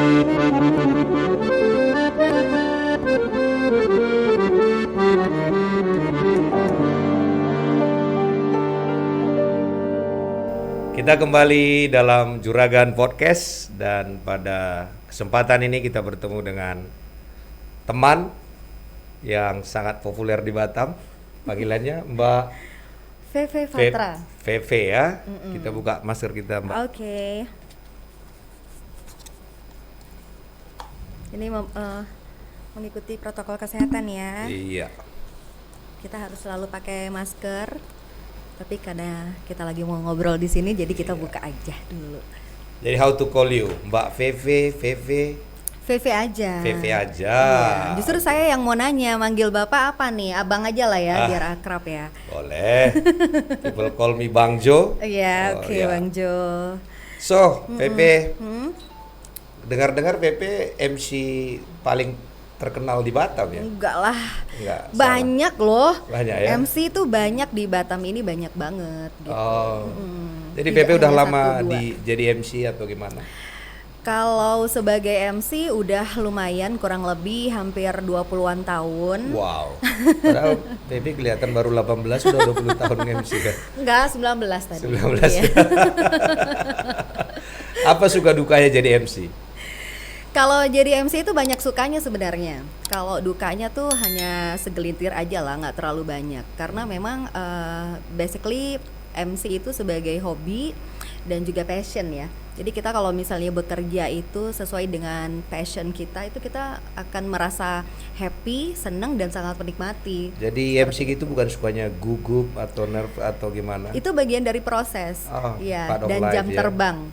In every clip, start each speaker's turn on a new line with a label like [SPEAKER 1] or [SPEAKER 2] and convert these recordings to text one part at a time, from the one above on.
[SPEAKER 1] Kita kembali dalam Juragan Podcast dan pada kesempatan ini kita bertemu dengan teman yang sangat populer di Batam. Panggilannya Mbak
[SPEAKER 2] Feve Fatra.
[SPEAKER 1] Feve ya. Kita buka masker kita, Mbak.
[SPEAKER 2] Oke. Ini mengikuti protokol kesehatan ya.
[SPEAKER 1] Iya.
[SPEAKER 2] Kita harus selalu pakai masker. Tapi karena kita lagi mau ngobrol di sini, jadi kita buka aja dulu.
[SPEAKER 1] Jadi how to call you? Mbak Feve,
[SPEAKER 2] Feve aja.
[SPEAKER 1] Feve aja.
[SPEAKER 2] Iya. Justru saya yang mau nanya, manggil Bapak apa nih? Abang aja lah ya, biar akrab ya.
[SPEAKER 1] Boleh. People call me Bang Jo.
[SPEAKER 2] Iya, oke,
[SPEAKER 1] ya.
[SPEAKER 2] Bang Jo.
[SPEAKER 1] So, Feve. Dengar-dengar Feve MC paling terkenal di Batam ya?
[SPEAKER 2] Enggak lah.
[SPEAKER 1] Enggak.
[SPEAKER 2] Banyak loh.
[SPEAKER 1] Banyak ya.
[SPEAKER 2] MC itu banyak di Batam ini, banyak banget gitu.
[SPEAKER 1] Oh. Jadi
[SPEAKER 2] Tidak
[SPEAKER 1] Pepe udah
[SPEAKER 2] hanya
[SPEAKER 1] lama
[SPEAKER 2] satu, dua.
[SPEAKER 1] jadi MC atau gimana?
[SPEAKER 2] Kalau sebagai MC udah lumayan, kurang lebih hampir 20-an tahun.
[SPEAKER 1] Wow. Padahal Pepe kelihatan baru 18 sudah 20 tahun MC kan?
[SPEAKER 2] Enggak, 19 tadi.
[SPEAKER 1] 19.
[SPEAKER 2] Iya.
[SPEAKER 1] Apa suka dukanya jadi MC?
[SPEAKER 2] Kalau jadi MC itu banyak sukanya sebenarnya. Kalau dukanya tuh hanya segelintir aja lah, nggak terlalu banyak. Karena memang basically MC itu sebagai hobi dan juga passion ya. Jadi kita kalau misalnya bekerja itu sesuai dengan passion kita, itu kita akan merasa happy, senang dan sangat menikmati.
[SPEAKER 1] Jadi MC itu bukan sukanya gugup atau nerve atau gimana?
[SPEAKER 2] Itu bagian dari proses, iya. Dan jam terbang,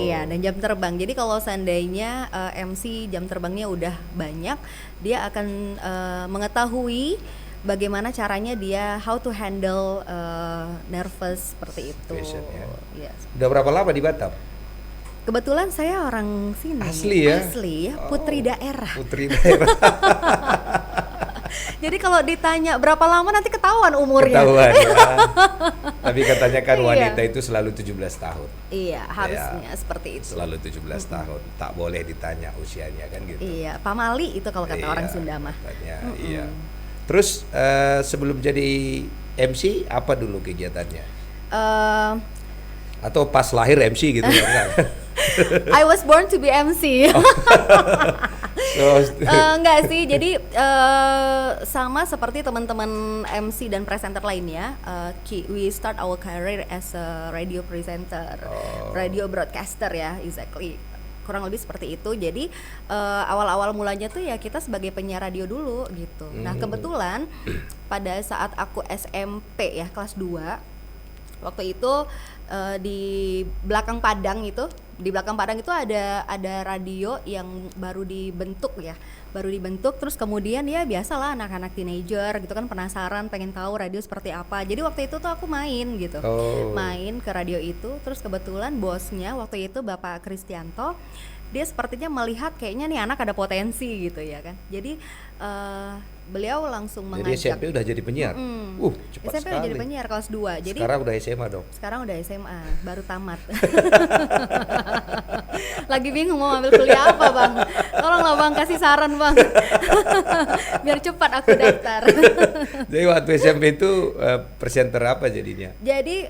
[SPEAKER 2] iya. Dan jam terbang. Jadi kalau seandainya MC jam terbangnya udah banyak, dia akan mengetahui bagaimana caranya dia how to handle nervous seperti itu.
[SPEAKER 1] Passion, ya.
[SPEAKER 2] Yes.
[SPEAKER 1] Udah berapa lama di Batam?
[SPEAKER 2] Kebetulan saya orang sini.
[SPEAKER 1] Asli ya?
[SPEAKER 2] Asli ya, putri daerah.
[SPEAKER 1] Putri daerah.
[SPEAKER 2] Jadi kalau ditanya berapa lama nanti ketahuan umurnya.
[SPEAKER 1] Ketahuan ya. Tapi katanya kan
[SPEAKER 2] Iya.
[SPEAKER 1] wanita itu selalu 17 tahun.
[SPEAKER 2] Iya, harusnya seperti itu.
[SPEAKER 1] Selalu 17 tahun. Tak boleh ditanya usianya kan gitu.
[SPEAKER 2] Iya, pamali itu kalau kata orang Sunda mah.
[SPEAKER 1] Katanya, iya. Terus sebelum jadi MC apa dulu kegiatannya? Atau pas lahir MC gitu ya?
[SPEAKER 2] I was born to be MC. Enggak sih, jadi sama seperti teman-teman MC dan presenter lainnya, we start our career as a radio presenter, radio broadcaster ya, exactly. Kurang lebih seperti itu. Jadi awal-awal mulanya tuh ya kita sebagai penyiar radio dulu gitu. Nah kebetulan pada saat aku SMP ya kelas 2, waktu itu di belakang Padang itu ada radio yang baru dibentuk ya, terus kemudian ya biasalah anak-anak teenager gitu kan penasaran pengen tahu radio seperti apa. Jadi waktu itu tuh aku main gitu, main ke radio itu. Terus kebetulan bosnya waktu itu Bapak Kristianto, dia sepertinya melihat kayaknya nih anak ada potensi gitu ya kan. Jadi beliau langsung mengajak.
[SPEAKER 1] Jadi SMP udah jadi penyiar? Cepat
[SPEAKER 2] SMP
[SPEAKER 1] sekali.
[SPEAKER 2] udah jadi penyiar kelas 2. Jadi
[SPEAKER 1] sekarang udah SMA dong?
[SPEAKER 2] Sekarang udah SMA, baru tamat. Lagi bingung mau ambil kuliah apa Bang. Tolonglah Bang, kasih saran Bang. Biar cepat aku daftar.
[SPEAKER 1] Jadi waktu SMP itu presenter apa jadinya?
[SPEAKER 2] Jadi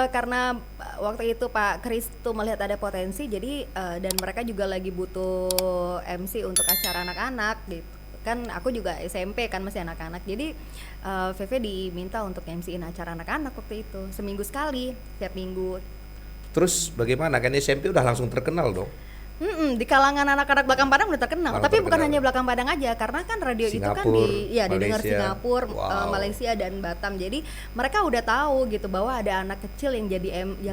[SPEAKER 2] karena waktu itu Pak Kris tuh melihat ada potensi, jadi dan mereka juga lagi butuh MC untuk acara anak-anak gitu. Kan aku juga SMP kan masih anak-anak, jadi Feve diminta untuk MC-in acara anak-anak waktu itu seminggu sekali, tiap minggu.
[SPEAKER 1] Terus bagaimana, kan SMP udah langsung terkenal dong?
[SPEAKER 2] Di kalangan anak-anak belakang Padang udah terkenal, tapi bukan hanya belakang Padang aja, karena kan radio
[SPEAKER 1] Singapura,
[SPEAKER 2] itu kan didengar Singapura,
[SPEAKER 1] wow.
[SPEAKER 2] Malaysia dan Batam. Jadi mereka udah tahu gitu bahwa ada anak kecil yang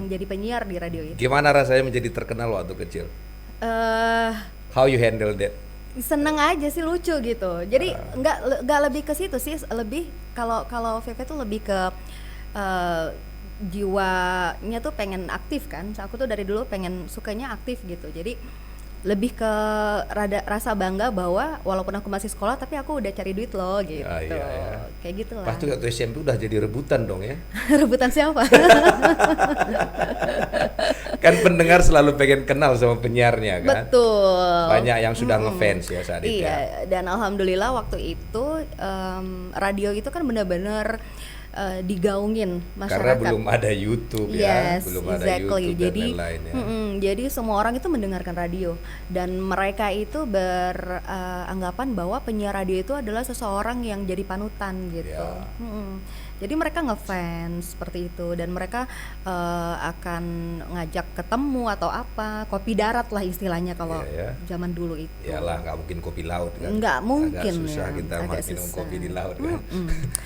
[SPEAKER 2] jadi penyiar di radio itu.
[SPEAKER 1] Gimana rasanya menjadi terkenal waktu kecil? How you handle that?
[SPEAKER 2] Seneng aja sih, lucu gitu. Jadi nggak lebih ke situ sih, lebih kalau Feve tuh lebih ke jiwanya tuh pengen aktif kan. Aku tuh dari dulu sukanya aktif gitu. Jadi lebih ke rasa bangga bahwa walaupun aku masih sekolah tapi aku udah cari duit loh gitu. Iya. Kayak gitu lah.
[SPEAKER 1] Pasti waktu SMP udah jadi rebutan dong ya.
[SPEAKER 2] Rebutan siapa?
[SPEAKER 1] Kan pendengar selalu pengen kenal sama penyiarnya kan.
[SPEAKER 2] Betul.
[SPEAKER 1] Banyak yang sudah ngefans ya saat itu. Ya.
[SPEAKER 2] Iya, dan alhamdulillah waktu itu radio itu kan benar-benar digaungin masyarakat.
[SPEAKER 1] Karena belum ada YouTube ya,
[SPEAKER 2] Yes,
[SPEAKER 1] belum ada
[SPEAKER 2] exactly.
[SPEAKER 1] YouTube
[SPEAKER 2] Jadi,
[SPEAKER 1] dan lain-lain ya.
[SPEAKER 2] jadi semua orang itu mendengarkan radio dan mereka itu beranggapan bahwa penyiar radio itu adalah seseorang yang jadi panutan gitu.
[SPEAKER 1] Ya.
[SPEAKER 2] Jadi mereka ngefans seperti itu dan mereka akan ngajak ketemu atau apa, kopi darat lah istilahnya kalau
[SPEAKER 1] Iya, ya.
[SPEAKER 2] zaman dulu itu.
[SPEAKER 1] Iyalah, nggak mungkin kopi laut kan.
[SPEAKER 2] Nggak mungkin,
[SPEAKER 1] Agak susah
[SPEAKER 2] ya.
[SPEAKER 1] kita
[SPEAKER 2] Agak
[SPEAKER 1] minum
[SPEAKER 2] susah.
[SPEAKER 1] kopi di laut kan.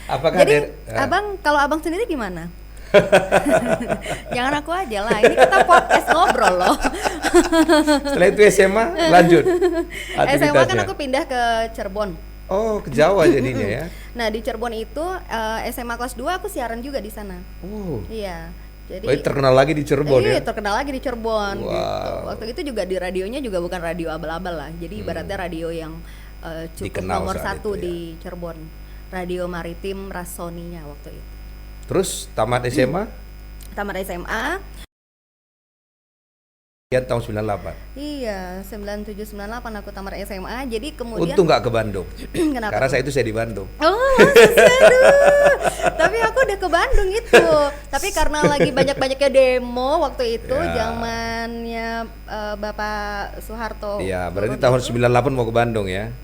[SPEAKER 1] Apakah
[SPEAKER 2] Jadi
[SPEAKER 1] ada
[SPEAKER 2] kalau abang sendiri gimana? Jangan aku aja lah, ini kita podcast ngobrol loh.
[SPEAKER 1] setelah itu SMA lanjut
[SPEAKER 2] SMA kan
[SPEAKER 1] aktivitasnya?
[SPEAKER 2] aku pindah ke Cirebon.
[SPEAKER 1] Oh, ke Jawa jadinya ya.
[SPEAKER 2] Nah di Cirebon itu SMA kelas 2 aku siaran juga di sana.
[SPEAKER 1] Oh.
[SPEAKER 2] Iya. Jadi
[SPEAKER 1] Oh, terkenal lagi di Cirebon ya.
[SPEAKER 2] terkenal lagi di Cirebon
[SPEAKER 1] Wow.
[SPEAKER 2] gitu. Waktu itu juga di radionya juga bukan radio abal-abal lah. Jadi ibaratnya radio yang cukup
[SPEAKER 1] Dikenal
[SPEAKER 2] nomor
[SPEAKER 1] saat
[SPEAKER 2] 1
[SPEAKER 1] itu ya.
[SPEAKER 2] di Cirebon. Radio Maritim Rasoninya waktu itu.
[SPEAKER 1] Terus tamat SMA
[SPEAKER 2] Tamat SMA.
[SPEAKER 1] ya tahun 98.
[SPEAKER 2] Iya, 97 98 aku tamat SMA. Jadi kemudian
[SPEAKER 1] Untung nggak ke Bandung.
[SPEAKER 2] kenapa?
[SPEAKER 1] Karena
[SPEAKER 2] tuh?
[SPEAKER 1] saya itu saya di Bandung.
[SPEAKER 2] Oh, aduh. Tapi aku udah ke Bandung itu. Tapi karena lagi banyak-banyaknya demo waktu itu
[SPEAKER 1] Ya.
[SPEAKER 2] zamannya Bapak Soeharto.
[SPEAKER 1] Iya, berarti
[SPEAKER 2] turun
[SPEAKER 1] tahun
[SPEAKER 2] itu.
[SPEAKER 1] 98 mau ke Bandung ya.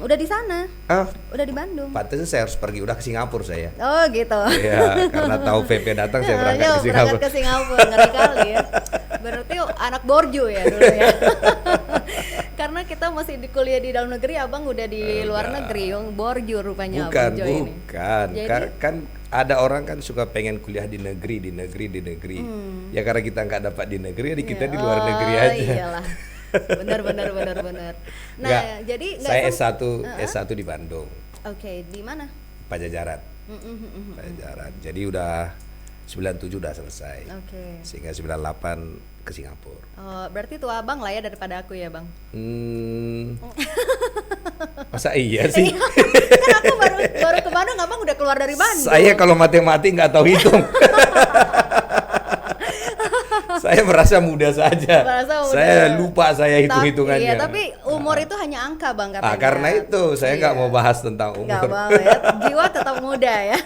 [SPEAKER 2] Udah di sana.
[SPEAKER 1] Ah,
[SPEAKER 2] Udah di Bandung.
[SPEAKER 1] pantasnya saya harus pergi udah ke Singapura saya.
[SPEAKER 2] Oh, gitu.
[SPEAKER 1] Iya, karena tahu PP datang saya berangkat
[SPEAKER 2] Yo,
[SPEAKER 1] ke Singapura.
[SPEAKER 2] berangkat ke Singapura, ngeri kali ya. Berarti anak borju ya dulu ya. Karena kita masih di kuliah di dalam negeri, abang udah di luar negeri, yang borju rupanya
[SPEAKER 1] Bukan,
[SPEAKER 2] abang Jo ini.
[SPEAKER 1] bukan.
[SPEAKER 2] Jadi-
[SPEAKER 1] Kan ada orang kan suka pengen kuliah di negeri. Ya karena kita nggak dapat di negeri, jadi kita di luar negeri
[SPEAKER 2] Oh,
[SPEAKER 1] aja.
[SPEAKER 2] Iyalah. Benar. Nah,
[SPEAKER 1] Nggak,
[SPEAKER 2] jadi nggak
[SPEAKER 1] saya
[SPEAKER 2] sem-
[SPEAKER 1] S1 di Bandung,
[SPEAKER 2] Oke, di mana?
[SPEAKER 1] Pajajaran. Pajajaran. Jadi udah 97 udah selesai.
[SPEAKER 2] Oke.
[SPEAKER 1] Sehingga 98 ke Singapura.
[SPEAKER 2] Oh, berarti tua abang lah ya daripada aku ya, Bang.
[SPEAKER 1] Masa iya sih?
[SPEAKER 2] Kan aku baru ke Bandung, abang udah keluar dari Bandung.
[SPEAKER 1] Saya kalau matematik nggak tahu hitung. Saya merasa muda saja.
[SPEAKER 2] Merasa muda.
[SPEAKER 1] Saya lupa saya hitung-hitungannya.
[SPEAKER 2] Iya, tapi umur itu hanya angka, Bang, katanya.
[SPEAKER 1] Karena itu saya nggak
[SPEAKER 2] Iya.
[SPEAKER 1] mau bahas tentang
[SPEAKER 2] Nggak
[SPEAKER 1] umur.
[SPEAKER 2] mau ya, jiwa tetap muda ya.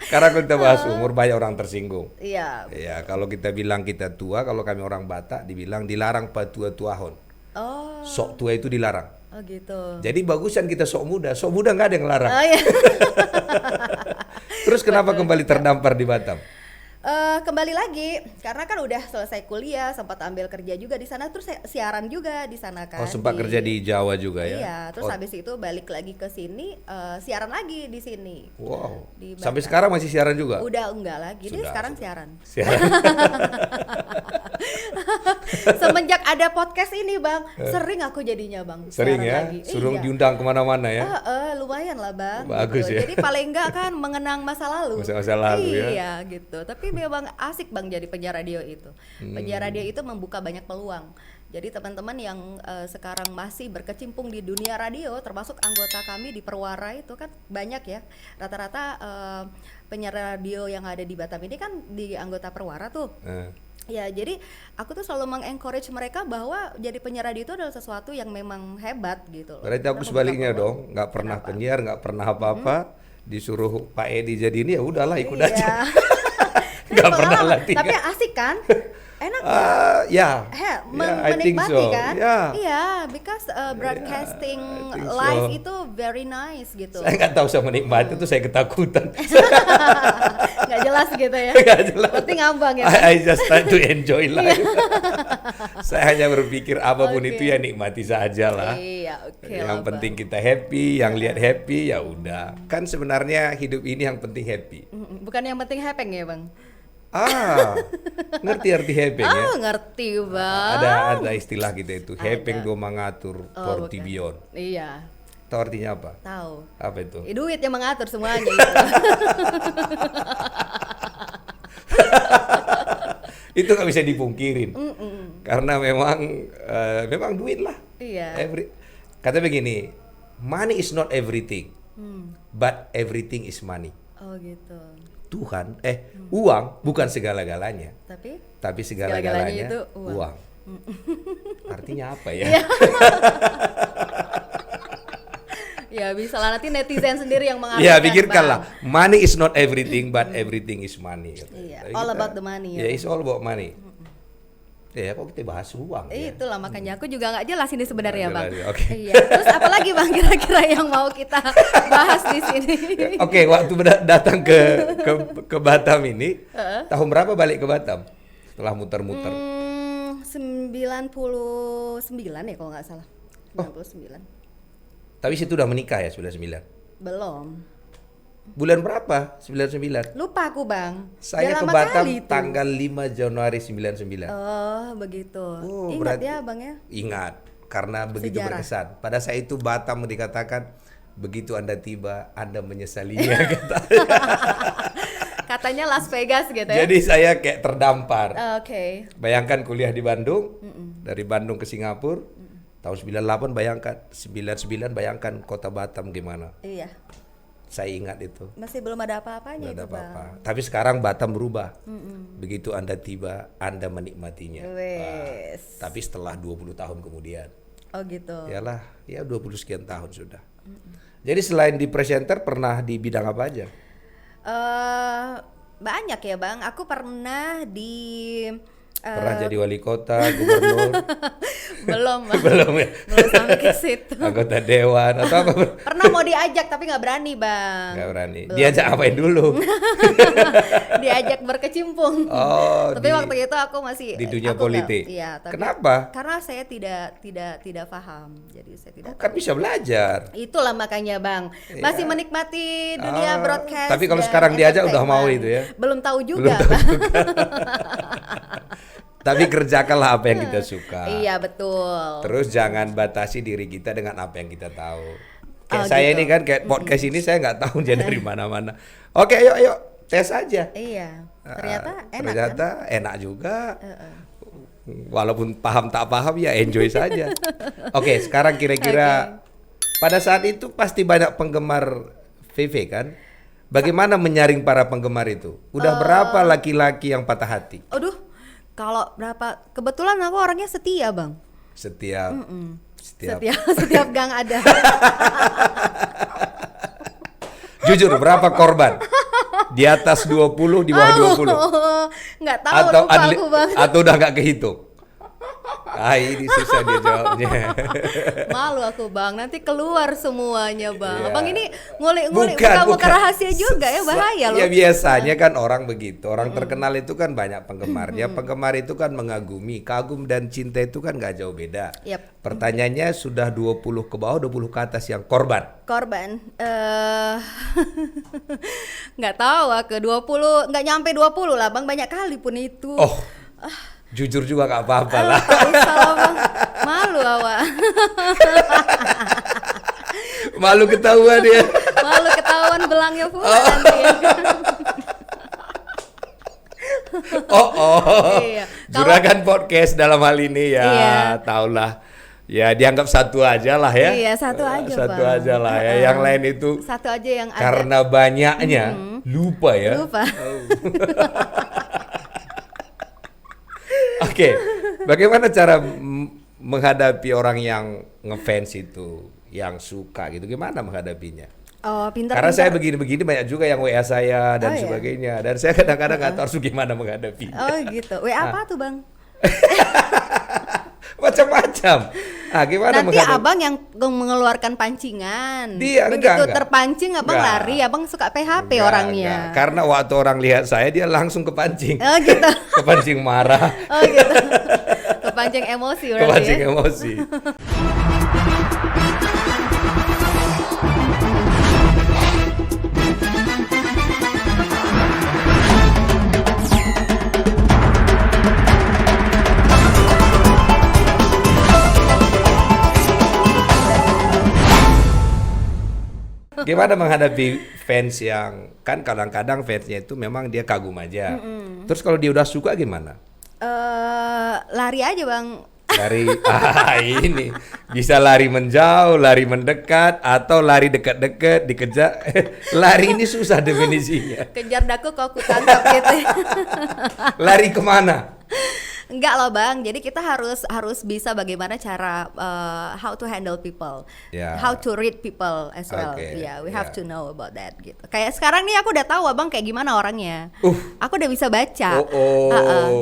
[SPEAKER 1] Karena kalau kita bahas umur banyak orang tersinggung.
[SPEAKER 2] Iya.
[SPEAKER 1] Ya, kalau kita bilang kita tua, kalau kami orang Batak dibilang dilarang patua-tuahon.
[SPEAKER 2] Oh,
[SPEAKER 1] Sok tua itu dilarang.
[SPEAKER 2] oh gitu.
[SPEAKER 1] Jadi bagusan kita sok muda nggak ada yang larang.
[SPEAKER 2] Oh iya.
[SPEAKER 1] Terus kenapa kembali terdampar di Batam?
[SPEAKER 2] Kembali lagi karena kan udah selesai kuliah, sempat ambil kerja juga di sana, terus siaran juga di sana kan.
[SPEAKER 1] Oh, sempat kerja di Jawa juga ya?
[SPEAKER 2] Iya, terus
[SPEAKER 1] Oh,
[SPEAKER 2] habis itu balik lagi ke sini, siaran lagi di sini.
[SPEAKER 1] wow.
[SPEAKER 2] Di
[SPEAKER 1] Sampai
[SPEAKER 2] Batam.
[SPEAKER 1] sekarang masih siaran juga?
[SPEAKER 2] Udah enggak lagi, dia
[SPEAKER 1] Sudah,
[SPEAKER 2] sekarang
[SPEAKER 1] sudah.
[SPEAKER 2] siaran.
[SPEAKER 1] Siaran.
[SPEAKER 2] Semenjak ada podcast ini, Bang, sering aku jadinya, Bang.
[SPEAKER 1] Sering
[SPEAKER 2] siaran
[SPEAKER 1] ya?
[SPEAKER 2] lagi.
[SPEAKER 1] Suruh
[SPEAKER 2] Iya.
[SPEAKER 1] diundang kemana-mana ya?
[SPEAKER 2] Lumayan lah, Bang.
[SPEAKER 1] Bagus
[SPEAKER 2] gitu.
[SPEAKER 1] ya.
[SPEAKER 2] Jadi paling enggak kan mengenang masa lalu.
[SPEAKER 1] Masa lalu ya.
[SPEAKER 2] Iya, gitu. Tapi memang asik, Bang, jadi penyiar radio itu. Penyiar radio itu membuka banyak peluang. Jadi teman-teman yang sekarang masih berkecimpung di dunia radio, termasuk anggota kami di Perwara itu kan banyak ya. Rata-rata penyiar radio yang ada di Batam ini kan di anggota Perwara tuh. Ya, jadi aku tuh selalu mengencourage mereka bahwa jadi penyiar radio itu adalah sesuatu yang memang hebat gitu loh.
[SPEAKER 1] Berarti aku
[SPEAKER 2] Kita
[SPEAKER 1] sebaliknya
[SPEAKER 2] membuka peluang.
[SPEAKER 1] dong, nggak pernah
[SPEAKER 2] Kenapa?
[SPEAKER 1] penyiar, nggak pernah apa-apa, disuruh Pak Edi jadi ini ya udahlah ikut
[SPEAKER 2] Iya.
[SPEAKER 1] aja.
[SPEAKER 2] Tapi
[SPEAKER 1] Nggak pernah
[SPEAKER 2] pengalaman.
[SPEAKER 1] latihan.
[SPEAKER 2] Tapi asik kan? Enak
[SPEAKER 1] Ya.
[SPEAKER 2] ya,
[SPEAKER 1] I think
[SPEAKER 2] menikmati
[SPEAKER 1] so.
[SPEAKER 2] kan?
[SPEAKER 1] Ya.
[SPEAKER 2] Iya, because broadcasting
[SPEAKER 1] I think so.
[SPEAKER 2] live itu very nice gitu.
[SPEAKER 1] Saya nggak tahu saya menikmati itu saya ketakutan.
[SPEAKER 2] Nggak jelas gitu ya.
[SPEAKER 1] Nggak jelas.
[SPEAKER 2] Berarti ngambang ya.
[SPEAKER 1] I just try to enjoy life. Saya hanya berpikir apapun
[SPEAKER 2] Oke.
[SPEAKER 1] itu ya nikmati saja lah.
[SPEAKER 2] Iya, oke
[SPEAKER 1] Yang
[SPEAKER 2] lah,
[SPEAKER 1] penting
[SPEAKER 2] Bang.
[SPEAKER 1] kita happy, yang lihat happy ya udah. Kan sebenarnya hidup ini yang penting happy.
[SPEAKER 2] Bukan yang penting hapeng ya, Bang?
[SPEAKER 1] Ngerti arti happy ya?
[SPEAKER 2] Oh, ngerti, Bang.
[SPEAKER 1] Ada istilah kita itu,
[SPEAKER 2] Ada.
[SPEAKER 1] happy do mengatur
[SPEAKER 2] Oh,
[SPEAKER 1] for
[SPEAKER 2] bukan.
[SPEAKER 1] beyond.
[SPEAKER 2] Iya,
[SPEAKER 1] Tahu artinya apa?
[SPEAKER 2] tahu.
[SPEAKER 1] Apa itu?
[SPEAKER 2] Duit yang mengatur semuanya gitu.
[SPEAKER 1] Itu nggak bisa dipungkirin. Karena memang duit lah.
[SPEAKER 2] Iya.
[SPEAKER 1] Kata begini, money is not everything, but everything is money.
[SPEAKER 2] Oh gitu.
[SPEAKER 1] Tuhan, uang bukan segala-galanya, tapi segala-galanya
[SPEAKER 2] itu
[SPEAKER 1] uang. Artinya apa ya?
[SPEAKER 2] Ya bisa lah, nanti netizen sendiri yang mengartikan.
[SPEAKER 1] Ya pikirkanlah, money is not everything, but everything is money.
[SPEAKER 2] Iya, all about the money.
[SPEAKER 1] Ya, it's all about money. Ya, kok kita bahas uang ya?
[SPEAKER 2] Itulah makanya aku juga nggak jelas ini sebenarnya Bang.
[SPEAKER 1] Okay.
[SPEAKER 2] Iya. Terus apalagi Bang kira-kira yang mau kita bahas di sini?
[SPEAKER 1] Oke, waktu datang ke Batam ini, tahun berapa balik ke Batam? Setelah muter-muter.
[SPEAKER 2] 99 ya kalau nggak salah. 99.
[SPEAKER 1] Tapi situ udah menikah ya, 99?
[SPEAKER 2] Belum.
[SPEAKER 1] Bulan berapa? 99?
[SPEAKER 2] Lupa aku Bang.
[SPEAKER 1] Saya ke Batam tanggal 5 Januari 99.
[SPEAKER 2] Oh begitu. Ingat ya Bang ya?
[SPEAKER 1] Ingat, karena begitu
[SPEAKER 2] Sejarah.
[SPEAKER 1] berkesan. Pada saat itu Batam dikatakan, begitu Anda tiba, Anda menyesalinya.
[SPEAKER 2] Katanya Las Vegas gitu ya?
[SPEAKER 1] Jadi saya kayak terdampar.
[SPEAKER 2] Oke.
[SPEAKER 1] Bayangkan kuliah di Bandung, dari Bandung ke Singapura, tahun 98 bayangkan, 99 bayangkan kota Batam gimana.
[SPEAKER 2] Iya.
[SPEAKER 1] Saya ingat itu.
[SPEAKER 2] Masih belum ada apa-apanya itu
[SPEAKER 1] Bang. Tapi sekarang Batam berubah. Begitu Anda tiba, Anda menikmatinya. Tapi setelah 20 tahun kemudian.
[SPEAKER 2] Oh gitu.
[SPEAKER 1] Yalah, ya 20 sekian tahun sudah. Jadi selain di presenter pernah di bidang apa aja?
[SPEAKER 2] Banyak ya Bang. Aku pernah di
[SPEAKER 1] pernah jadi wali kota, gubernur.
[SPEAKER 2] Belum Bang.
[SPEAKER 1] Belum ya.
[SPEAKER 2] Belum sampai ke situ.
[SPEAKER 1] Anggota dewan atau apa?
[SPEAKER 2] Pernah mau diajak tapi nggak berani Bang.
[SPEAKER 1] Nggak berani. Diajak apain dulu?
[SPEAKER 2] Diajak berkecimpung.
[SPEAKER 1] Oh.
[SPEAKER 2] Tapi waktu itu aku masih
[SPEAKER 1] di dunia
[SPEAKER 2] aku
[SPEAKER 1] politik.
[SPEAKER 2] Iya.
[SPEAKER 1] Kenapa?
[SPEAKER 2] Karena saya tidak paham. Jadi saya tidak.
[SPEAKER 1] Kan bisa belajar.
[SPEAKER 2] Itulah makanya Bang. Masih menikmati dunia broadcast.
[SPEAKER 1] Tapi kalau sekarang diajak udah mau itu ya?
[SPEAKER 2] Belum tahu juga. Bang.
[SPEAKER 1] Tapi kerjakanlah apa yang kita suka.
[SPEAKER 2] Iya betul.
[SPEAKER 1] Terus jangan batasi diri kita dengan apa yang kita tahu. Kayak saya ini kan kayak podcast ini saya nggak tahu dia dari mana-mana. Oke, ayo tes aja.
[SPEAKER 2] Iya. Ternyata enak.
[SPEAKER 1] Ternyata kan? Enak juga. Walaupun paham tak paham ya enjoy saja. Oke, sekarang kira-kira pada saat itu pasti banyak penggemar VV kan? Bagaimana menyaring para penggemar itu? Udah berapa laki-laki yang patah hati?
[SPEAKER 2] Aduh, kalau berapa? Kebetulan aku orangnya setia Bang.
[SPEAKER 1] Setiap
[SPEAKER 2] Gang ada.
[SPEAKER 1] Jujur, berapa korban? Di atas 20, di bawah 20?
[SPEAKER 2] Nggak tahu,
[SPEAKER 1] atau
[SPEAKER 2] lupa aku Bang.
[SPEAKER 1] Atau udah nggak kehitung? Ini susah dia jawabnya.
[SPEAKER 2] Malu aku Bang, nanti keluar semuanya Bang.
[SPEAKER 1] Iya.
[SPEAKER 2] Abang ini ngulik-ngulik buka rahasia juga ya, bahaya loh.
[SPEAKER 1] Ya biasanya kan orang begitu, orang terkenal itu kan banyak penggemarnya. Penggemar itu kan mengagumi, kagum dan cinta itu kan nggak jauh beda.
[SPEAKER 2] Yep.
[SPEAKER 1] Pertanyaannya sudah 20 ke bawah, 20 ke atas yang korban.
[SPEAKER 2] Korban, nggak tahu ke 20, nggak nyampe 20 lah Bang, banyak kali pun itu.
[SPEAKER 1] Oh, jujur juga nggak apa-apa lah.
[SPEAKER 2] Tak usah lah Bang, malu awak.
[SPEAKER 1] Malu ketahuan ya.
[SPEAKER 2] Malu ketahuan belangnya pula nanti. Iya.
[SPEAKER 1] Juragan Podcast dalam hal ini ya,
[SPEAKER 2] Iya.
[SPEAKER 1] taulah. Ya dianggap satu aja lah ya.
[SPEAKER 2] Iya, satu aja
[SPEAKER 1] Satu
[SPEAKER 2] Bang.
[SPEAKER 1] aja lah ya. Yang lain itu
[SPEAKER 2] Satu aja yang ada.
[SPEAKER 1] karena banyaknya lupa ya.
[SPEAKER 2] Lupa.
[SPEAKER 1] Oke, bagaimana cara menghadapi orang yang ngefans itu, yang suka gitu? Gimana menghadapinya?
[SPEAKER 2] Oh, pintar.
[SPEAKER 1] Karena saya begini-begini banyak juga yang WA saya dan
[SPEAKER 2] iya.
[SPEAKER 1] sebagainya, dan saya kadang-kadang nggak tahu harus gimana menghadapinya.
[SPEAKER 2] Oh gitu. Apa tuh Bang?
[SPEAKER 1] Macam-macam. Gimana
[SPEAKER 2] Nanti abang yang mengeluarkan pancingan.
[SPEAKER 1] Dia
[SPEAKER 2] begitu
[SPEAKER 1] enggak.
[SPEAKER 2] terpancing abang
[SPEAKER 1] Enggak.
[SPEAKER 2] lari, abang suka PHP orangnya.
[SPEAKER 1] Enggak. Karena waktu orang lihat saya dia langsung kepancing.
[SPEAKER 2] Oh gitu.
[SPEAKER 1] Kepancing marah,
[SPEAKER 2] Oh gitu. Kepancing emosi berarti
[SPEAKER 1] kepancing
[SPEAKER 2] ya.
[SPEAKER 1] emosi. Gimana menghadapi fans yang kan kadang-kadang fansnya itu memang dia kagum aja. Terus kalau dia udah suka gimana?
[SPEAKER 2] Lari aja Bang.
[SPEAKER 1] Lari ini bisa lari menjauh, lari mendekat, atau lari dekat-dekat dikejar. Lari ini susah definisinya.
[SPEAKER 2] Kejar daku kok ku tangkap gitu.
[SPEAKER 1] Lari kemana?
[SPEAKER 2] Enggak loh Bang, jadi kita harus bisa bagaimana cara how to handle people,
[SPEAKER 1] Ya.
[SPEAKER 2] how to read people as well.
[SPEAKER 1] Oke,
[SPEAKER 2] Yeah, we
[SPEAKER 1] ya.
[SPEAKER 2] have to know about that gitu. Kayak sekarang nih aku udah tahu Abang kayak gimana orangnya. Aku udah bisa baca.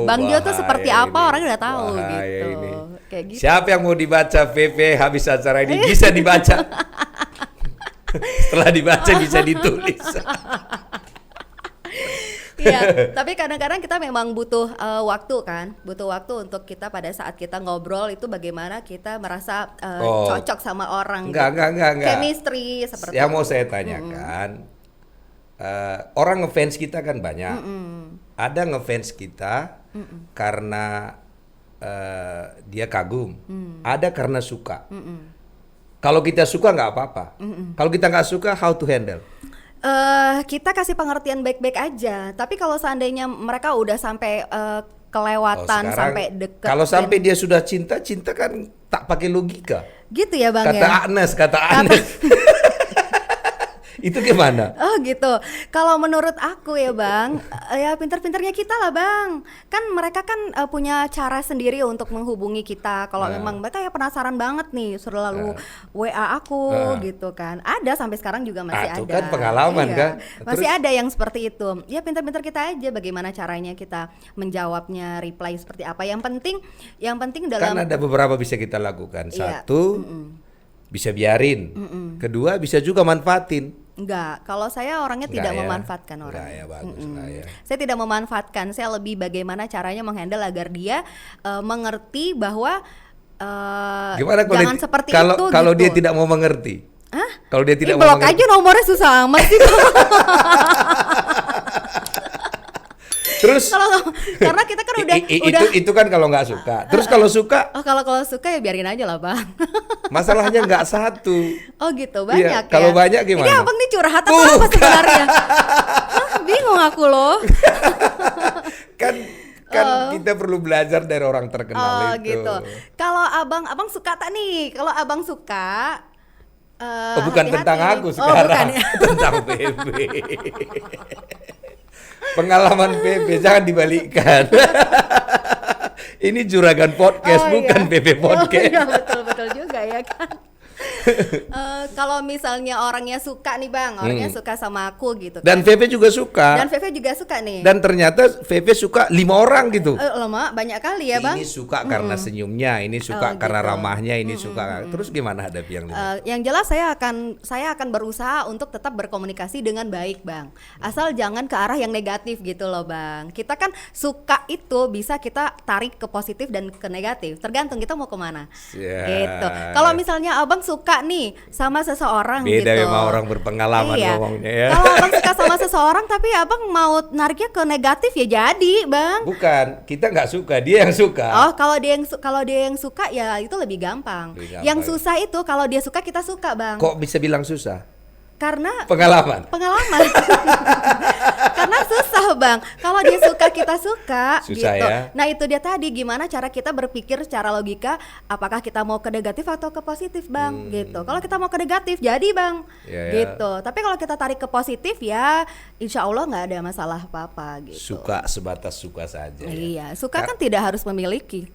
[SPEAKER 2] Bang Jo tuh seperti
[SPEAKER 1] bahaya
[SPEAKER 2] apa
[SPEAKER 1] ini,
[SPEAKER 2] orang udah tahu
[SPEAKER 1] bahaya
[SPEAKER 2] gitu.
[SPEAKER 1] ini.
[SPEAKER 2] Kayak gitu.
[SPEAKER 1] Siapa yang mau dibaca VV habis acara ini bisa dibaca. Setelah dibaca bisa ditulis.
[SPEAKER 2] Iya, tapi kadang-kadang kita memang butuh waktu kan, butuh waktu untuk kita pada saat kita ngobrol itu bagaimana kita merasa cocok sama orang.
[SPEAKER 1] Enggak.
[SPEAKER 2] Chemistry seperti
[SPEAKER 1] Yang
[SPEAKER 2] itu.
[SPEAKER 1] mau saya tanyakan, orang ngefans kita kan banyak. Ada ngefans kita karena dia kagum, ada karena suka. Kalau kita suka nggak apa-apa. Kalau kita nggak suka, how to handle?
[SPEAKER 2] Kita kasih pengertian baik-baik aja. Tapi kalau seandainya mereka udah sampai kelewatan
[SPEAKER 1] Sekarang,
[SPEAKER 2] sampai deket,
[SPEAKER 1] kalau sampai dia sudah cinta kan tak pakai logika.
[SPEAKER 2] gitu ya Bang
[SPEAKER 1] Kata
[SPEAKER 2] ya.
[SPEAKER 1] Kata Agnes. Itu gimana?
[SPEAKER 2] Oh gitu. Kalau menurut aku ya Bang, ya pintar-pintarnya kita lah Bang. Kan mereka kan punya cara sendiri untuk menghubungi kita. Kalau memang mereka ya penasaran banget nih, selalu WA aku gitu kan. Ada sampai sekarang juga masih
[SPEAKER 1] Itu
[SPEAKER 2] ada.
[SPEAKER 1] kan pengalaman kan.
[SPEAKER 2] Masih
[SPEAKER 1] Terus?
[SPEAKER 2] ada yang seperti itu. Ya pintar-pintar kita aja bagaimana caranya kita menjawabnya, reply seperti apa. Yang penting dalam
[SPEAKER 1] Kan ada beberapa bisa kita lakukan.
[SPEAKER 2] Iya.
[SPEAKER 1] Satu, bisa biarin. Kedua, bisa juga manfaatin.
[SPEAKER 2] Enggak, kalau saya orangnya tidak
[SPEAKER 1] Enggak ya?
[SPEAKER 2] memanfaatkan orang.
[SPEAKER 1] Enggak ya, bagus lah ya.
[SPEAKER 2] Saya tidak memanfaatkan, saya lebih bagaimana caranya menghandle agar dia mengerti bahwa
[SPEAKER 1] Gimana
[SPEAKER 2] jangan seperti itu
[SPEAKER 1] kalau
[SPEAKER 2] gitu.
[SPEAKER 1] dia tidak mau mengerti?
[SPEAKER 2] Hah?
[SPEAKER 1] Kalau dia tidak mau
[SPEAKER 2] blok
[SPEAKER 1] mengerti.
[SPEAKER 2] aja nomornya susah amat sih.
[SPEAKER 1] Terus
[SPEAKER 2] Karena kita kan udah
[SPEAKER 1] itu kan kalau nggak suka. Terus kalau suka,
[SPEAKER 2] kalau suka ya biarin aja lah Bang.
[SPEAKER 1] masalahnya nggak satu.
[SPEAKER 2] Oh gitu, banyak
[SPEAKER 1] Iya,
[SPEAKER 2] ya.
[SPEAKER 1] kalau banyak gimana?
[SPEAKER 2] Ini abang nih curhat atau apa sebenarnya? Hah, bingung aku loh.
[SPEAKER 1] Kan kita perlu belajar dari orang terkenal itu.
[SPEAKER 2] Gitu. Kalau abang suka tak nih? Kalau abang suka,
[SPEAKER 1] Bukan
[SPEAKER 2] hati-hati.
[SPEAKER 1] tentang aku
[SPEAKER 2] Oh,
[SPEAKER 1] sekarang,
[SPEAKER 2] bukan ya.
[SPEAKER 1] tentang PB. Pengalaman PB jangan dibalikkan. Ini Juragan Podcast, bukan PB Podcast.
[SPEAKER 2] Oh, iya, betul juga ya kan. Kalau misalnya orangnya suka nih Bang, orangnya suka sama aku gitu kan.
[SPEAKER 1] Dan VV juga suka.
[SPEAKER 2] Dan VV juga suka nih.
[SPEAKER 1] Dan ternyata VV suka 5 orang gitu.
[SPEAKER 2] Lama banyak kali ya Bang.
[SPEAKER 1] Ini suka karena senyumnya, ini suka karena
[SPEAKER 2] gitu.
[SPEAKER 1] ramahnya, ini suka. Terus gimana hadapi yang ini?
[SPEAKER 2] Yang jelas saya akan berusaha untuk tetap berkomunikasi dengan baik Bang. Asal jangan ke arah yang negatif gitu loh Bang. Kita kan suka itu bisa kita tarik ke positif dan ke negatif. Tergantung kita mau kemana.
[SPEAKER 1] Ya.
[SPEAKER 2] Gitu. Kalau misalnya abang suka nih sama seseorang
[SPEAKER 1] Beda
[SPEAKER 2] gitu.
[SPEAKER 1] memang orang berpengalaman ngomongnya ya.
[SPEAKER 2] Kalau abang suka sama seseorang tapi abang mau nariknya ke negatif ya jadi Bang.
[SPEAKER 1] Bukan, kita nggak suka, dia yang suka.
[SPEAKER 2] Oh, kalau dia yang suka ya itu lebih gampang.
[SPEAKER 1] Lebih gampang.
[SPEAKER 2] Yang susah itu kalau dia suka kita suka Bang.
[SPEAKER 1] Kok bisa bilang susah?
[SPEAKER 2] Karena
[SPEAKER 1] Pengalaman.
[SPEAKER 2] Karena susah Bang. Kalau dia suka kita suka
[SPEAKER 1] Susah
[SPEAKER 2] gitu.
[SPEAKER 1] ya.
[SPEAKER 2] Nah itu dia tadi gimana cara kita berpikir secara logika, apakah kita mau ke negatif atau ke positif Bang gitu. Kalau kita mau ke negatif jadi Bang
[SPEAKER 1] Ya.
[SPEAKER 2] gitu. Tapi kalau kita tarik ke positif ya insya Allah nggak ada masalah apa-apa gitu.
[SPEAKER 1] Suka sebatas suka saja. Ya.
[SPEAKER 2] Iya, suka kan tidak harus memiliki.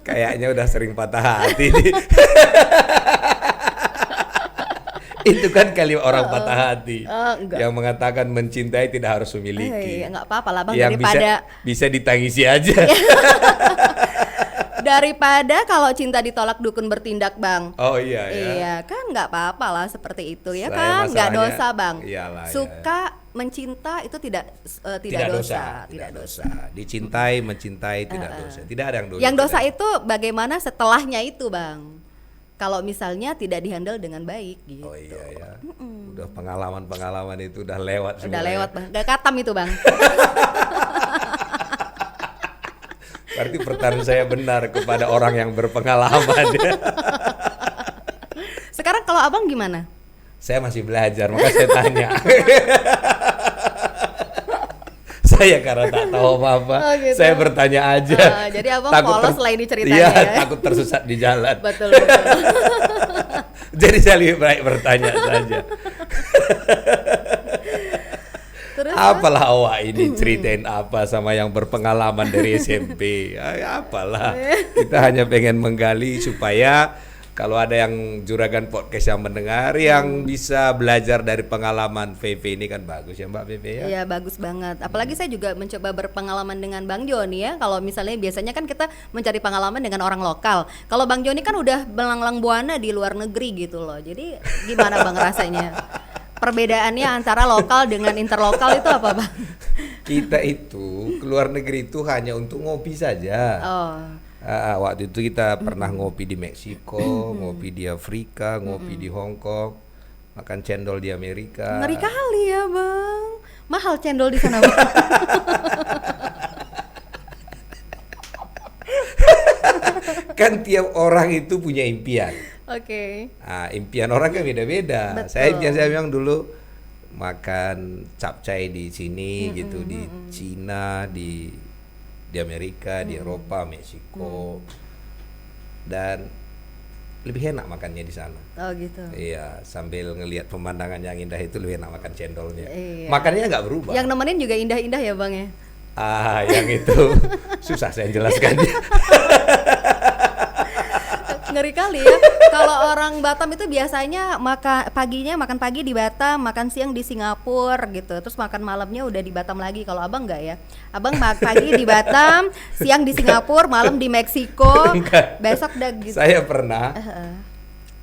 [SPEAKER 1] Kayaknya udah sering patah hati nih. Itu kan kalimat orang patah hati
[SPEAKER 2] enggak.
[SPEAKER 1] yang mengatakan mencintai tidak harus memiliki.
[SPEAKER 2] Iya, nggak apa-apa lah Bang
[SPEAKER 1] Yang
[SPEAKER 2] daripada
[SPEAKER 1] bisa ditangisi aja.
[SPEAKER 2] daripada kalau cinta ditolak dukun bertindak Bang.
[SPEAKER 1] Oh iya ya.
[SPEAKER 2] Iya kan nggak apa-apa lah seperti itu ya
[SPEAKER 1] Saya
[SPEAKER 2] kan nggak
[SPEAKER 1] masalahnya-
[SPEAKER 2] dosa Bang.
[SPEAKER 1] Iyalah, ya.
[SPEAKER 2] Suka mencinta itu tidak dosa.
[SPEAKER 1] Dicintai, mencintai tidak dosa. Tidak ada yang dosa.
[SPEAKER 2] Yang dosa itu bagaimana setelahnya itu Bang. Kalau misalnya tidak dihandle dengan baik gitu.
[SPEAKER 1] Oh iya ya. Udah pengalaman itu udah lewat semua.
[SPEAKER 2] Udah
[SPEAKER 1] ya.
[SPEAKER 2] lewat Bang. Udah katam itu Bang.
[SPEAKER 1] Berarti pertanyaan saya benar kepada orang yang berpengalaman.
[SPEAKER 2] Sekarang kalau Abang gimana?
[SPEAKER 1] Saya masih belajar, maka saya tanya. saya karena tak tahu apa-apa.
[SPEAKER 2] Oh, gitu.
[SPEAKER 1] Saya bertanya aja.
[SPEAKER 2] Jadi abang polos lah ini ceritanya
[SPEAKER 1] iya,
[SPEAKER 2] ya.
[SPEAKER 1] takut tersesat di jalan.
[SPEAKER 2] Betul betul.
[SPEAKER 1] Jadi saya lebih baik bertanya saja.
[SPEAKER 2] Terus
[SPEAKER 1] Apalah awak ini ceritain apa sama yang berpengalaman dari SMP. Apalah. Kita hanya pengen menggali supaya kalau ada yang Juragan Podcast yang mendengar yang bisa belajar dari pengalaman VV ini kan bagus ya Mbak VV ya.
[SPEAKER 2] Iya bagus banget. Apalagi saya juga mencoba berpengalaman dengan Bang Joni ya. Kalau misalnya biasanya kan kita mencari pengalaman dengan orang lokal. Kalau Bang Joni kan udah melanglang buana di luar negeri gitu loh. Jadi gimana Bang rasanya? Perbedaannya antara lokal dengan interlokal itu apa Bang?
[SPEAKER 1] Kita itu keluar negeri itu hanya untuk ngopi saja.
[SPEAKER 2] Oh.
[SPEAKER 1] Waktu itu kita pernah ngopi di Meksiko, ngopi di Afrika, ngopi di Hong Kong, makan cendol di Amerika.
[SPEAKER 2] Ngeri kali ya Bang. Mahal cendol di sana Bang.
[SPEAKER 1] Kan tiap orang itu punya impian.
[SPEAKER 2] Oke.
[SPEAKER 1] Nah, impian orang kan beda-beda.
[SPEAKER 2] Betul.
[SPEAKER 1] Saya impian saya memang dulu makan capcay di sini gitu, di Cina, di Amerika, di Eropa, Meksiko. Dan lebih enak makannya di sana.
[SPEAKER 2] Oh gitu.
[SPEAKER 1] Iya, sambil ngelihat pemandangan yang indah itu lebih enak makan cendolnya.
[SPEAKER 2] Iya.
[SPEAKER 1] Makannya nggak berubah.
[SPEAKER 2] Yang nemenin juga indah-indah ya Bang ya.
[SPEAKER 1] Yang itu susah saya jelaskannya.
[SPEAKER 2] Ngeri kali ya. Kalau orang Batam itu biasanya makan pagi di Batam, makan siang di Singapura gitu. Terus makan malamnya udah di Batam lagi. Kalau Abang enggak ya? Abang pagi di Batam, siang di Singapura, malam di Meksiko.
[SPEAKER 1] Enggak.
[SPEAKER 2] Besok udah gitu.
[SPEAKER 1] Saya pernah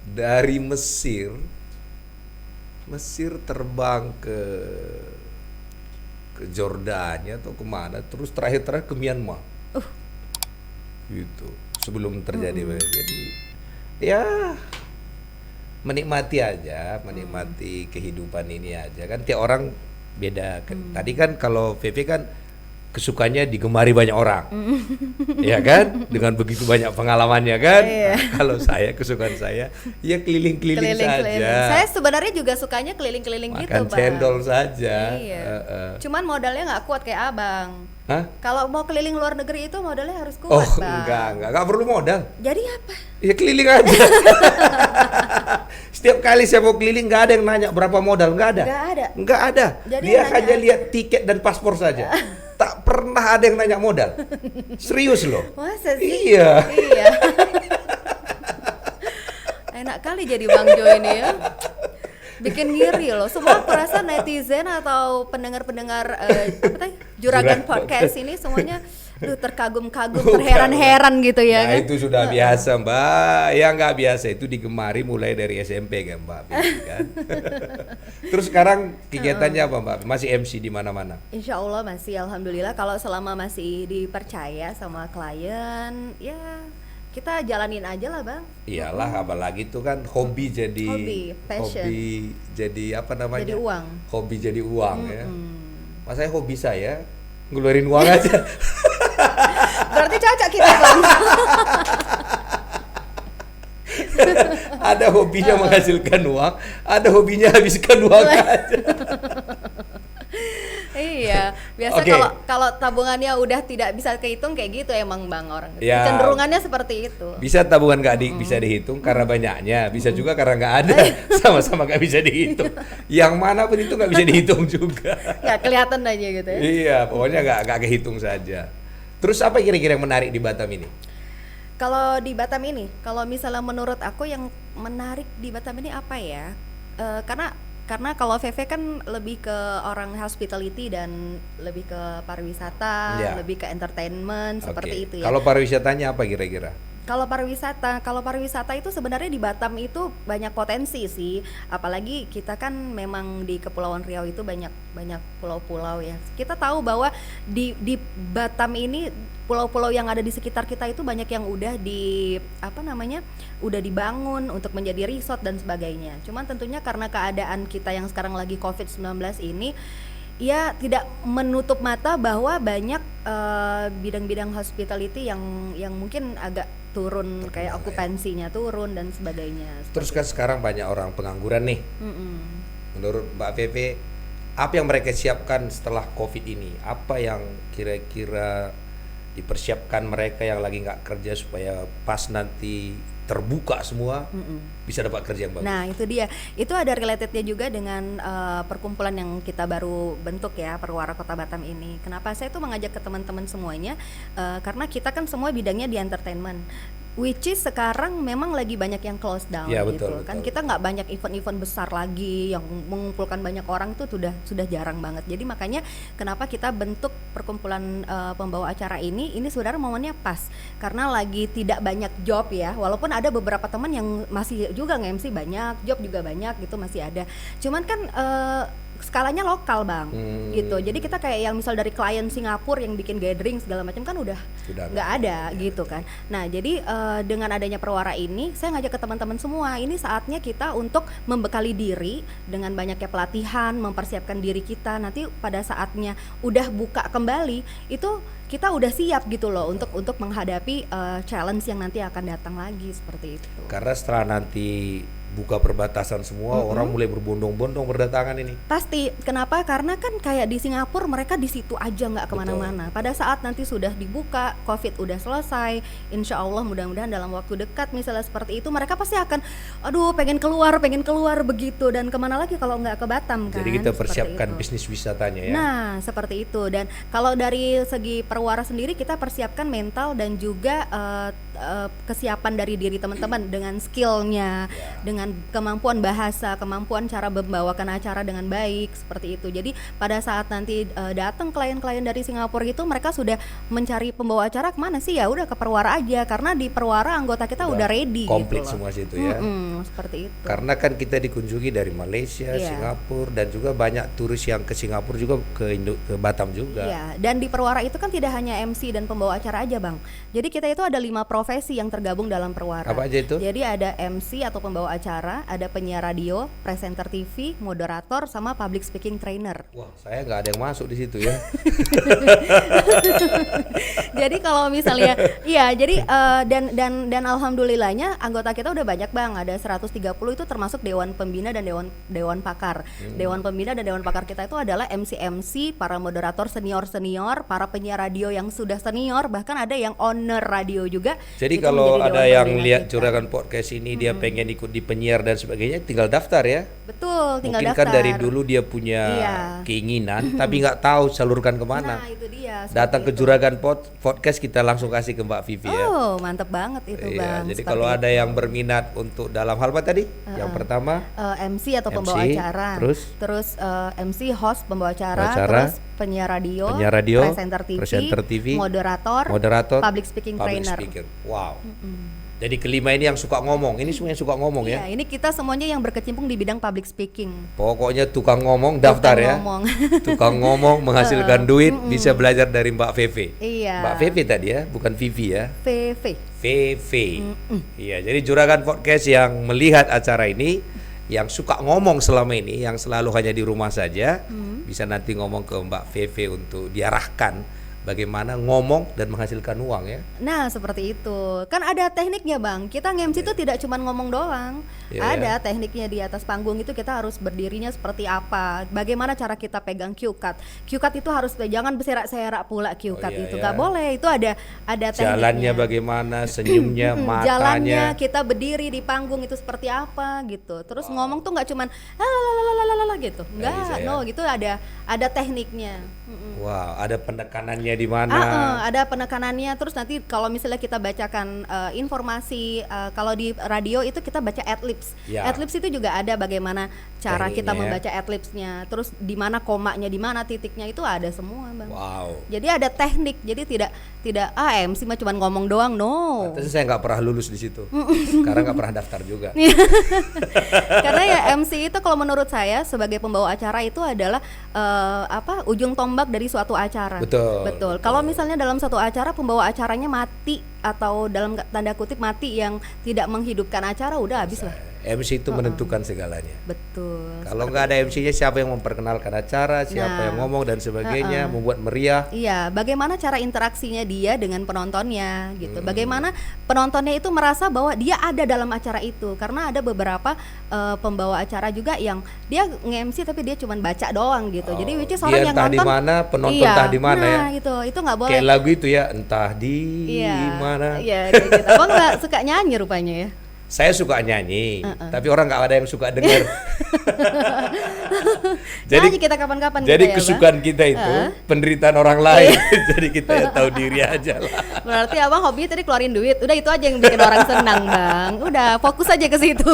[SPEAKER 1] dari Mesir terbang ke Jordania atau kemana, terus terakhir ke Myanmar. Gitu. Sebelum terjadi jadi ya menikmati aja, menikmati kehidupan ini aja kan tiap orang beda. Tadi kan kalau VV kan kesukanya digemari banyak orang, ya kan, dengan begitu banyak pengalamannya kan.
[SPEAKER 2] Iya.
[SPEAKER 1] Nah, kalau saya kesukaan saya ya keliling-keliling saja.
[SPEAKER 2] Saya sebenarnya juga sukanya keliling-keliling gitu
[SPEAKER 1] Makan
[SPEAKER 2] Bang.
[SPEAKER 1] cendol saja.
[SPEAKER 2] Iya. Cuman modalnya nggak kuat kayak Abang.
[SPEAKER 1] Hah?
[SPEAKER 2] Kalau mau keliling luar negeri itu modalnya harus kuat
[SPEAKER 1] Oh
[SPEAKER 2] Bang.
[SPEAKER 1] enggak perlu modal.
[SPEAKER 2] Jadi apa?
[SPEAKER 1] Ya keliling aja. Setiap kali saya mau keliling nggak ada yang nanya berapa modal, nggak ada. Nggak ada.
[SPEAKER 2] Jadi
[SPEAKER 1] Dia
[SPEAKER 2] yang nanya
[SPEAKER 1] hanya lihat tiket dan paspor saja. Tak pernah ada yang nanya modal. Serius loh.
[SPEAKER 2] Masa sih?
[SPEAKER 1] Iya.
[SPEAKER 2] Iya. Enak kali jadi Bang Jo ini ya. Bikin ngiri loh. Semua aku rasa netizen atau pendengar-pendengar Juragan Podcast ini semuanya terkagum-kagum, terheran-heran gitu ya
[SPEAKER 1] Nah
[SPEAKER 2] kan.
[SPEAKER 1] itu sudah biasa Mbak. Yang nggak biasa itu digemari mulai dari SMP kan Mbak. Kan? Terus sekarang kegiatannya apa Mbak? Masih MC di mana-mana?
[SPEAKER 2] Insya Allah masih, alhamdulillah. Kalau selama masih dipercaya sama klien, ya kita jalanin aja lah Bang.
[SPEAKER 1] Iyalah, apalagi itu kan hobi jadi
[SPEAKER 2] passion.
[SPEAKER 1] hobi jadi apa namanya?
[SPEAKER 2] Jadi uang.
[SPEAKER 1] Hobi jadi uang ya. Masa hobi saya ngeluarin uang aja.
[SPEAKER 2] Berarti cocok kita Bang.
[SPEAKER 1] Ada hobinya menghasilkan uang, ada hobinya habiskan uang aja.
[SPEAKER 2] Iya, biasa
[SPEAKER 1] Oke.
[SPEAKER 2] kalau tabungannya udah tidak bisa kehitung kayak gitu emang Bang orang.
[SPEAKER 1] Ya.
[SPEAKER 2] Cenderungannya seperti itu.
[SPEAKER 1] Bisa tabungan nggak bisa dihitung karena banyaknya, bisa juga karena nggak ada, sama-sama nggak bisa dihitung. Yang mana pun itu nggak bisa dihitung juga.
[SPEAKER 2] Nggak kelihatan aja gitu ya.
[SPEAKER 1] Iya, pokoknya nggak kehitung saja. Terus apa kira-kira yang menarik di Batam ini?
[SPEAKER 2] Kalau di Batam ini, kalau misalnya menurut aku yang menarik di Batam ini apa ya? Karena kalau VV kan lebih ke orang hospitality dan lebih ke pariwisata,
[SPEAKER 1] Ya.
[SPEAKER 2] lebih ke entertainment seperti
[SPEAKER 1] Oke.
[SPEAKER 2] itu ya.
[SPEAKER 1] Kalau pariwisatanya apa kira-kira?
[SPEAKER 2] Kalau pariwisata itu sebenarnya di Batam itu banyak potensi sih. Apalagi kita kan memang di Kepulauan Riau itu banyak pulau-pulau ya. Kita tahu bahwa di Batam ini pulau-pulau yang ada di sekitar kita itu banyak yang udah udah dibangun untuk menjadi resort dan sebagainya. Cuman tentunya karena keadaan kita yang sekarang lagi COVID-19 ini, ya tidak menutup mata bahwa banyak bidang-bidang hospitality yang mungkin agak turun, kayak okupansinya turun dan sebagainya.
[SPEAKER 1] Terus kan sekarang banyak orang pengangguran nih.
[SPEAKER 2] Mm-mm.
[SPEAKER 1] Menurut Mbak Pepe, apa yang mereka siapkan setelah COVID ini? Apa yang kira-kira dipersiapkan mereka yang lagi nggak kerja supaya pas nanti terbuka semua bisa dapat kerja yang bagus?
[SPEAKER 2] Nah itu dia, itu ada relatednya juga dengan perkumpulan yang kita baru bentuk ya, Perwara Kota Batam ini. Kenapa saya tuh mengajak ke teman-teman semuanya, karena kita kan semua bidangnya di entertainment, which is sekarang memang lagi banyak yang close down
[SPEAKER 1] Ya,
[SPEAKER 2] gitu
[SPEAKER 1] betul,
[SPEAKER 2] kan.
[SPEAKER 1] betul.
[SPEAKER 2] Kita nggak banyak event-event besar lagi yang mengumpulkan banyak orang, itu sudah jarang banget. Jadi makanya kenapa kita bentuk perkumpulan pembawa acara ini sebenarnya momennya pas karena lagi tidak banyak job ya, walaupun ada beberapa teman yang masih juga nge-MC, banyak job juga banyak gitu, masih ada, cuman kan skalanya lokal bang, gitu. Jadi kita kayak yang misal dari klien Singapura yang bikin gathering segala macam kan udah
[SPEAKER 1] Sudah
[SPEAKER 2] nggak ada gitu kan. Nah jadi dengan adanya Perwara ini, saya ngajak ke teman-teman semua, ini saatnya kita untuk membekali diri dengan banyaknya pelatihan, mempersiapkan diri kita nanti pada saatnya udah buka kembali itu kita udah siap gitu loh untuk menghadapi challenge yang nanti akan datang lagi seperti itu.
[SPEAKER 1] Karena setelah nanti buka perbatasan semua, orang mulai berbondong-bondong berdatangan ini.
[SPEAKER 2] Pasti, kenapa? Karena kan kayak di Singapura mereka di situ aja nggak kemana-mana. Pada saat nanti sudah dibuka, COVID udah selesai, insya Allah mudah-mudahan dalam waktu dekat misalnya seperti itu, mereka pasti akan, aduh pengen keluar begitu, dan kemana lagi kalau nggak ke Batam kan?
[SPEAKER 1] Jadi kita
[SPEAKER 2] Seperti
[SPEAKER 1] persiapkan
[SPEAKER 2] itu.
[SPEAKER 1] bisnis wisatanya ya.
[SPEAKER 2] Nah, seperti itu. Dan kalau dari segi Perwara sendiri kita persiapkan mental dan juga kesiapan dari diri teman-teman dengan skillnya, dengan kemampuan bahasa, kemampuan cara membawakan acara dengan baik seperti itu. Jadi pada saat nanti datang klien-klien dari Singapura itu, mereka sudah mencari pembawa acara kemana sih, ya udah ke Perwara aja, karena di Perwara anggota kita udah ready
[SPEAKER 1] komplit
[SPEAKER 2] gitu loh.
[SPEAKER 1] semua situ ya.
[SPEAKER 2] Seperti itu.
[SPEAKER 1] Karena kan kita dikunjungi dari Malaysia,
[SPEAKER 2] Iya.
[SPEAKER 1] Singapura, dan juga banyak turis yang ke Singapura juga ke Batam juga.
[SPEAKER 2] Iya, dan di Perwara itu kan tidak hanya MC dan pembawa acara aja bang. Jadi kita itu ada 5 profesi yang tergabung dalam Perwara.
[SPEAKER 1] Apa aja itu?
[SPEAKER 2] Jadi ada MC atau pembawa acara, ada penyiar radio, presenter TV, moderator, sama public speaking trainer.
[SPEAKER 1] Wah, saya nggak ada yang masuk di situ ya.
[SPEAKER 2] Jadi kalau misalnya, iya, jadi dan alhamdulillahnya anggota kita udah banyak bang, ada 130 itu termasuk dewan pembina dan dewan pakar. Dewan pembina dan dewan pakar kita itu adalah MC, para moderator senior, para penyiar radio yang sudah senior, bahkan ada yang owner radio juga.
[SPEAKER 1] Jadi
[SPEAKER 2] itu
[SPEAKER 1] kalau
[SPEAKER 2] menjadi
[SPEAKER 1] ada
[SPEAKER 2] dewan
[SPEAKER 1] yang
[SPEAKER 2] pembina
[SPEAKER 1] lihat
[SPEAKER 2] kita.
[SPEAKER 1] Juragan Podcast ini, dia pengen ikut di penyiar dan sebagainya, tinggal daftar ya.
[SPEAKER 2] Betul, tinggal
[SPEAKER 1] Mungkin
[SPEAKER 2] daftar.
[SPEAKER 1] kan dari dulu dia punya
[SPEAKER 2] Iya.
[SPEAKER 1] keinginan, tapi nggak tahu salurkan kemana.
[SPEAKER 2] Nah itu dia.
[SPEAKER 1] Datang ke
[SPEAKER 2] seperti itu.
[SPEAKER 1] Juragan Podcast, kita langsung kasih ke Mbak Vivi ya.
[SPEAKER 2] Oh mantep banget itu
[SPEAKER 1] Iya,
[SPEAKER 2] bang.
[SPEAKER 1] jadi
[SPEAKER 2] seperti
[SPEAKER 1] kalau ada
[SPEAKER 2] itu.
[SPEAKER 1] yang berminat untuk dalam hal apa tadi? Yang pertama
[SPEAKER 2] MC atau pembawa
[SPEAKER 1] MC,
[SPEAKER 2] acara,
[SPEAKER 1] terus
[SPEAKER 2] MC host pembawa acara,
[SPEAKER 1] Pembawa acara,
[SPEAKER 2] terus penyiar radio, presenter TV, moderator, public speaking trainer.
[SPEAKER 1] speaker. Wow. Jadi kelima ini yang suka ngomong. Ini semua yang suka ngomong
[SPEAKER 2] Iya,
[SPEAKER 1] ya.
[SPEAKER 2] ini kita semuanya yang berkecimpung di bidang public speaking.
[SPEAKER 1] Pokoknya tukang ngomong daftar
[SPEAKER 2] Tukang
[SPEAKER 1] ya.
[SPEAKER 2] ngomong.
[SPEAKER 1] Tukang ngomong menghasilkan duit, bisa belajar dari Mbak Vivi.
[SPEAKER 2] Iya.
[SPEAKER 1] Mbak Vivi tadi ya, bukan Vivi ya.
[SPEAKER 2] VV.
[SPEAKER 1] Vivi. Iya, jadi Juragan Podcast yang melihat acara ini, yang suka ngomong selama ini, yang selalu hanya di rumah saja, bisa nanti ngomong ke Mbak Vivi untuk diarahkan bagaimana ngomong dan menghasilkan uang ya.
[SPEAKER 2] Nah seperti itu, kan ada tekniknya bang. Kita nge-MC itu tidak cuma ngomong doang,
[SPEAKER 1] Iya,
[SPEAKER 2] ada tekniknya di atas panggung itu. Kita harus berdirinya seperti apa, bagaimana cara kita pegang cue card. Cue card itu harus jangan berserak-serak pula cue card
[SPEAKER 1] iya,
[SPEAKER 2] itu,
[SPEAKER 1] iya.
[SPEAKER 2] nggak boleh. Itu ada tekniknya.
[SPEAKER 1] Jalannya bagaimana, senyumnya,
[SPEAKER 2] Jalannya
[SPEAKER 1] matanya.
[SPEAKER 2] kita berdiri di panggung itu seperti apa gitu. Terus ngomong tuh nggak cuman lalalala gitu,
[SPEAKER 1] bisa
[SPEAKER 2] nggak,
[SPEAKER 1] ya.
[SPEAKER 2] no gitu, ada tekniknya.
[SPEAKER 1] Wow, ada penekanannya di mana?
[SPEAKER 2] Ada penekanannya. Terus nanti kalau misalnya kita bacakan informasi, kalau di radio itu kita baca adlibs.
[SPEAKER 1] Ya.
[SPEAKER 2] Adlibs itu juga ada bagaimana cara kita
[SPEAKER 1] Tekniknya.
[SPEAKER 2] membaca adlibsnya. Terus di mana komanya, di mana titiknya, itu ada semua bang.
[SPEAKER 1] Wow.
[SPEAKER 2] Jadi ada teknik. Jadi tidak MC mah cuma ngomong doang, no.
[SPEAKER 1] Terus saya nggak pernah lulus di situ, karena nggak pernah daftar juga.
[SPEAKER 2] Karena ya MC itu kalau menurut saya sebagai pembawa acara itu adalah ujung tombak dari suatu acara.
[SPEAKER 1] Betul.
[SPEAKER 2] Kalau misalnya dalam satu acara pembawa acaranya mati, atau dalam tanda kutip mati yang tidak menghidupkan acara, udah habis lah.
[SPEAKER 1] MC itu menentukan segalanya.
[SPEAKER 2] Betul.
[SPEAKER 1] Kalau nggak ada MC-nya, siapa yang memperkenalkan acara, siapa yang ngomong dan sebagainya, membuat meriah.
[SPEAKER 2] Iya, bagaimana cara interaksinya dia dengan penontonnya gitu. Bagaimana penontonnya itu merasa bahwa dia ada dalam acara itu. Karena ada beberapa pembawa acara juga yang dia nge-MC tapi dia cuma baca doang gitu. Jadi which is orang
[SPEAKER 1] Dia
[SPEAKER 2] yang
[SPEAKER 1] entah di
[SPEAKER 2] nonton
[SPEAKER 1] mana, penonton
[SPEAKER 2] iya,
[SPEAKER 1] entah di mana ya.
[SPEAKER 2] nah, gitu. Itu nggak boleh.
[SPEAKER 1] Kayak lagu itu ya, entah di mana.
[SPEAKER 2] Iya, kayak gitu. Abang nggak suka nyanyi rupanya ya?
[SPEAKER 1] Saya suka nyanyi, tapi orang nggak ada yang suka dengar.
[SPEAKER 2] Nyanyi kita kapan-kapan
[SPEAKER 1] Jadi
[SPEAKER 2] kita ya,
[SPEAKER 1] kesukaan kita itu penderitaan orang lain. Jadi kita ya tahu diri aja lah.
[SPEAKER 2] Berarti abang hobi tadi keluarin duit, udah itu aja yang bikin orang senang bang. Udah fokus aja ke situ.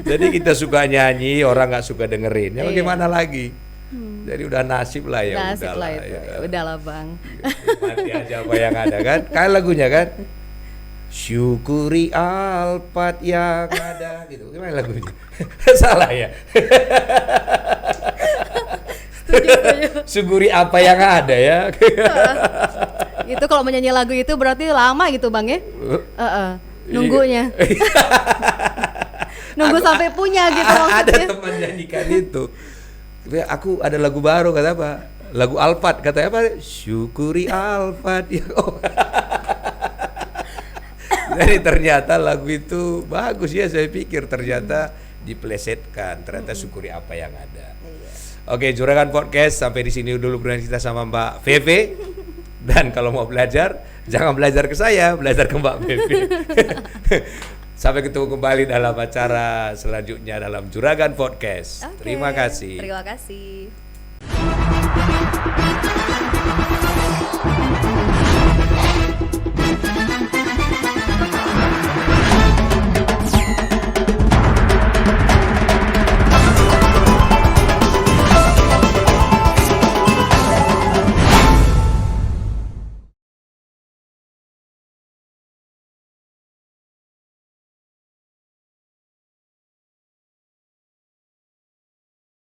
[SPEAKER 1] Jadi kita suka nyanyi, orang nggak suka dengerin. Ya bagaimana lagi? Jadi udah nasib lah ya.
[SPEAKER 2] Nasib lah itu. Ya udahlah bang.
[SPEAKER 1] Mati aja apa yang ada kan? Kayak lagunya kan? Syukuri alpat yang ada gitu. Gimana lagunya? Salah ya?
[SPEAKER 2] Setuju.
[SPEAKER 1] Syukuri apa yang ada ya.
[SPEAKER 2] Itu kalau menyanyi lagu itu berarti lama gitu bang ya? Nunggunya. Nunggu sampai punya gitu maksudnya.
[SPEAKER 1] Ada teman nyanyikan itu. Aku ada lagu baru, kata apa? Lagu Alphard, katanya apa? Syukuri Alphard ya. Oh. Jadi ternyata lagu itu bagus ya, saya pikir ternyata diplesetkan, ternyata syukuri apa yang ada. Oke, Juragan Podcast sampai di sini dulu obrolan kita sama Mbak Feve. Dan kalau mau belajar, jangan belajar ke saya, belajar ke Mbak Feve. Sampai ketemu kembali dalam acara selanjutnya dalam Juragan Podcast.
[SPEAKER 2] Oke,
[SPEAKER 1] Terima kasih.
[SPEAKER 2] Terima kasih.